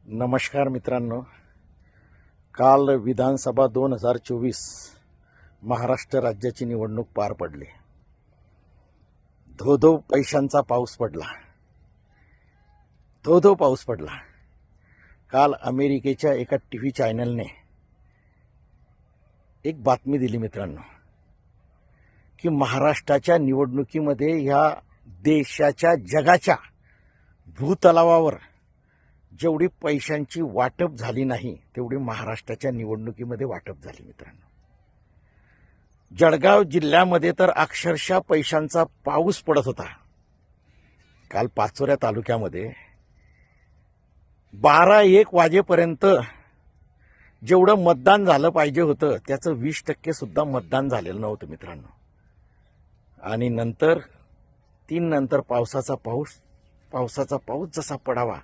नमस्कार मित्रांनो, काल विधानसभा 2024 महाराष्ट्र राज्याची निवडणूक पार पडली. धो पैशांचा पाऊस पडला. धो पाऊस पडला. काल अमेरिकेच्या एका टीव्ही चॅनलने एक बातमी दिली मित्रांनो, की महाराष्ट्राच्या निवडणुकीमध्ये ह्या देशाच्या जगाच्या भूतलावावर जेवढी पैशांची वाटप झाली नाही तेवढी महाराष्ट्राच्या निवडणुकीमध्ये वाटप झाली मित्रांनो. जळगाव जिल्ह्यामध्ये तर अक्षरशः पैशांचा पाऊस पडत होता. काल पाचोऱ्या तालुक्यामध्ये 12-1 वाजेपर्यंत जेवढं मतदान झालं पाहिजे होतं त्याचं 20% सुद्धा मतदान झालेलं नव्हतं मित्रांनो. आणि नंतर 3 नंतर पावसाचा पाऊस जसा पडावा